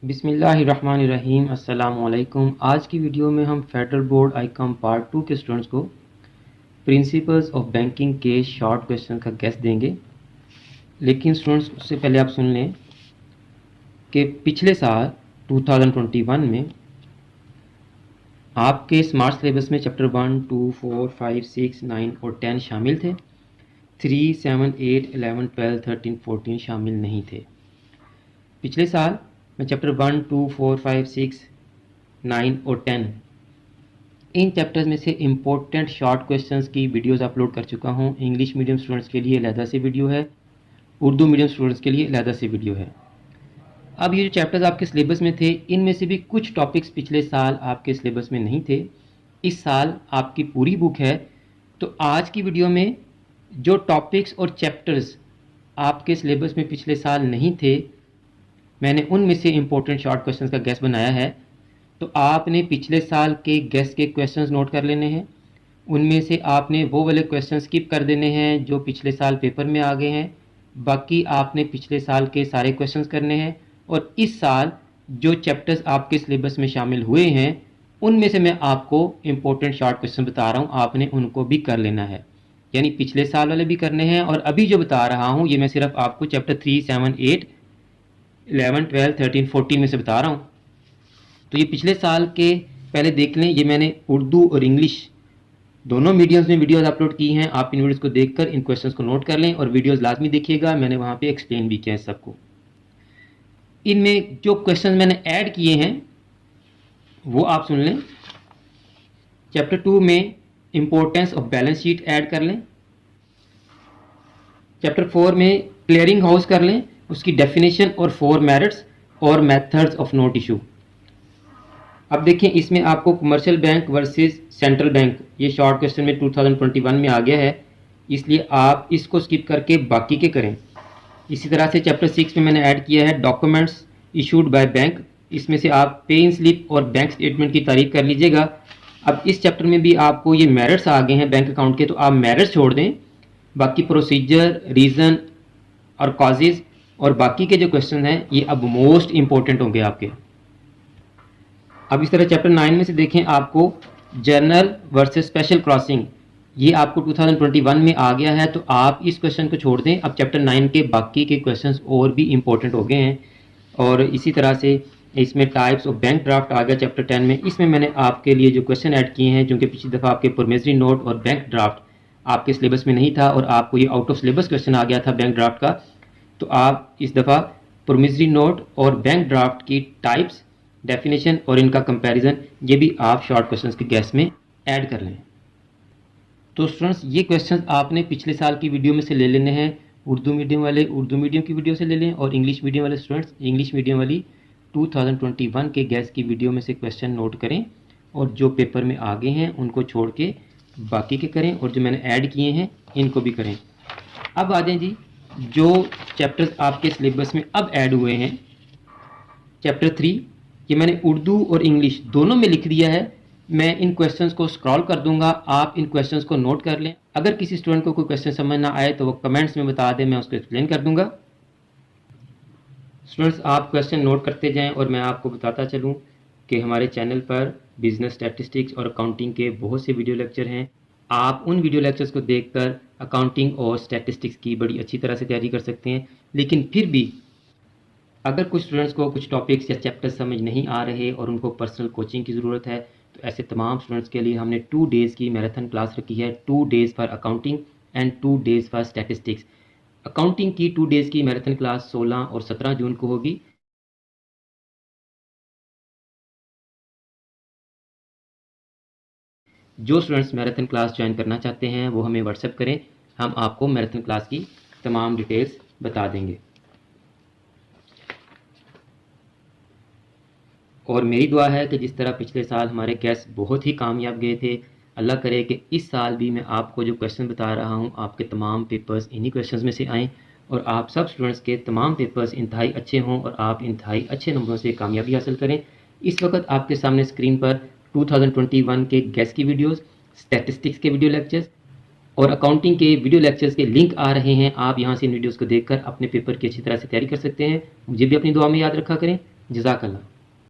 बिस्मिल्लाहिर्रहमानिर्रहीम अस्सलामुअलैकुम। आज की वीडियो में हम फेडरल बोर्ड आईकॉम पार्ट 2 के स्टूडेंट्स को प्रिंसिपल्स ऑफ बैंकिंग के शॉर्ट क्वेश्चन का गेस देंगे। लेकिन स्टूडेंट्स उससे पहले आप सुन लें कि पिछले साल 2021 में आपके स्मार्ट सिलेबस में चैप्टर 1, 2, 4, 5, 6, 9 और 10 शामिल थे। 3, 7, 8, 11, 12, 13, 14 शामिल नहीं थे। पिछले साल मैं चैप्टर 1, 2, 4, 5, 6, 9 और 10 इन चैप्टर्स में से इम्पोर्टेंट शॉर्ट क्वेश्चंस की वीडियोस अपलोड कर चुका हूं। इंग्लिश मीडियम स्टूडेंट्स के लिए अलहदा से वीडियो है, उर्दू मीडियम स्टूडेंट्स के लिए अलहदा से वीडियो है। अब ये जो चैप्टर्स आपके सिलेबस में थे, इनमें से भी कुछ टॉपिक्स पिछले साल आपके सिलेबस में नहीं थे। इस साल आपकी पूरी बुक है। तो आज की वीडियो में जो टॉपिक्स और चैप्टर्स आपके सिलेबस में पिछले साल नहीं थे, मैंने उनमें से इम्पोर्टेंट शॉर्ट क्वेश्चंस का गेस बनाया है। तो आपने पिछले साल के गेस के क्वेश्चंस नोट कर लेने हैं। उनमें से आपने वो वाले क्वेश्चन स्किप कर देने हैं जो पिछले साल पेपर में आ गए हैं। बाकी आपने पिछले साल के सारे क्वेश्चंस करने हैं। और इस साल जो चैप्टर्स आपके सिलेबस में शामिल हुए हैं, उनमें से मैं आपको इम्पोर्टेंट शॉर्ट क्वेश्चन बता रहा हूँ, आपने उनको भी कर लेना है। यानी पिछले साल वाले भी करने हैं, और अभी जो बता रहा हूँ ये मैं सिर्फ आपको चैप्टर 3, 7, 8, 11, 12, 13, 14 में से बता रहा हूँ। तो ये पिछले साल के पहले देख लें। ये मैंने उर्दू और इंग्लिश दोनों मीडियम्स में वीडियोस अपलोड की हैं। आप इन वीडियोस को देखकर इन क्वेश्चंस को नोट कर लें और वीडियोस लाजमी देखिएगा। मैंने वहाँ पे एक्सप्लेन भी किया है सबको। इनमें जो क्वेश्चन मैंने ऐड किए हैं वो आप सुन लें। चैप्टर 2 में importance of balance sheet add कर लें। चैप्टर 4 में क्लियरिंग हाउस कर लें, उसकी डेफिनेशन और 4 मेरिट्स और मेथड्स ऑफ नोट इशू। अब देखें, इसमें आपको commercial bank versus central bank ये शॉर्ट क्वेश्चन में 2021 में आ गया है, इसलिए आप इसको स्किप करके बाकी के करें। इसी तरह से चैप्टर 6 में मैंने ऐड किया है डॉक्यूमेंट्स इशूड बाय बैंक। इसमें से आप पे इन स्लिप और बैंक स्टेटमेंट की तारीफ कर लीजिएगा। अब इस चैप्टर में भी आपको ये मेरिट्स आ गए हैं बैंक अकाउंट के, तो आप मेरिट्स छोड़ दें। बाकी प्रोसीजर, रीज़न और कॉजेज और बाकी के जो क्वेश्चन हैं ये अब मोस्ट इंपॉर्टेंट होंगे आपके। अब इस तरह चैप्टर 9 में से देखें, आपको जर्नल वर्सेस स्पेशल क्रॉसिंग ये आपको 2021 में आ गया है, तो आप इस क्वेश्चन को छोड़ दें। अब चैप्टर 9 के बाकी के क्वेश्चंस और भी इंपॉर्टेंट हो गए हैं। और इसी तरह से इसमें टाइप्स ऑफ बैंक ड्राफ्ट आ गया चैप्टर 10 में। इसमें मैंने आपके लिए जो क्वेश्चन ऐड किए हैं, क्योंकि पिछली दफ़ा आपके प्रोमिसरी नोट और बैंक ड्राफ्ट आपके सिलेबस में नहीं था और आपको ये आउट ऑफ सिलेबस क्वेश्चन आ गया था बैंक ड्राफ्ट का, तो आप इस दफ़ा प्रोमिसरी नोट और बैंक ड्राफ्ट की टाइप्स, डेफिनेशन और इनका कंपैरिजन ये भी आप शॉर्ट क्वेश्चंस के गेस में ऐड कर लें। तो स्टूडेंट्स, ये क्वेश्चंस आपने पिछले साल की वीडियो में से ले लेने हैं। उर्दू मीडियम वाले उर्दू मीडियम की वीडियो से ले लें, और इंग्लिश मीडियम वाले स्टूडेंट्स इंग्लिश मीडियम वाली 2021 के गैस की वीडियो में से क्वेश्चन नोट करें, और जो पेपर में आ गए हैं उनको छोड़ के बाकी के करें, और जो मैंने ऐड किए हैं इनको भी करें। अब आ जाएं जी, जो चैप्टर्स आपके सिलेबस में अब ऐड हुए हैं। चैप्टर 3 ये मैंने उर्दू और इंग्लिश दोनों में लिख दिया है। मैं इन क्वेश्चंस को स्क्रॉल कर दूंगा, आप इन क्वेश्चंस को नोट कर लें। अगर किसी स्टूडेंट को कोई क्वेश्चन समझ ना आए तो वो कमेंट्स में बता दें, मैं उसको एक्सप्लेन कर दूंगा। स्टूडेंट्स, आप क्वेश्चन नोट करते जाएं और मैं आपको बताता चलूं कि हमारे चैनल पर बिजनेस स्टैटिस्टिक्स और अकाउंटिंग के बहुत से वीडियो लेक्चर हैं। आप उन वीडियो लेक्चर्स को देखकर अकाउंटिंग और स्टैटिस्टिक्स की बड़ी अच्छी तरह से तैयारी कर सकते हैं। लेकिन फिर भी अगर कुछ स्टूडेंट्स को कुछ टॉपिक्स या चैप्टर्स समझ नहीं आ रहे और उनको पर्सनल कोचिंग की ज़रूरत है, तो ऐसे तमाम स्टूडेंट्स के लिए हमने 2 डेज़ की मैराथन क्लास रखी है। 2 days for accounting and 2 days for statistics. Accounting की 2 डेज़ की मैराथन क्लास 16 और 17 जून को होगी। जो स्टूडेंट्स मैराथन क्लास ज्वाइन करना चाहते हैं वो हमें व्हाट्सएप करें, हम आपको मैराथन क्लास की तमाम डिटेल्स बता देंगे। और मेरी दुआ है कि जिस तरह पिछले साल हमारे गेस्ट बहुत ही कामयाब गए थे, अल्लाह करे कि इस साल भी मैं आपको जो क्वेश्चन बता रहा हूँ आपके तमाम पेपर्स इन्हीं क्वेश्चंस में से आएँ, और आप सब स्टूडेंट्स के तमाम पेपर्स इंतहाई अच्छे हों और आप इंतहाई अच्छे नंबरों से कामयाबी हासिल करें। इस वक्त आपके सामने स्क्रीन पर 2021 के गेस्ट की वीडियोज़, स्टैटिस्टिक्स के वीडियो लेक्चर्स और अकाउंटिंग के वीडियो लेक्चर्स के लिंक आ रहे हैं। आप यहाँ से इन वीडियोज़ को देखकर अपने पेपर की अच्छी तरह से तैयारी कर सकते हैं। मुझे भी अपनी दुआ में याद रखा करें। जज़ाकल्लाह।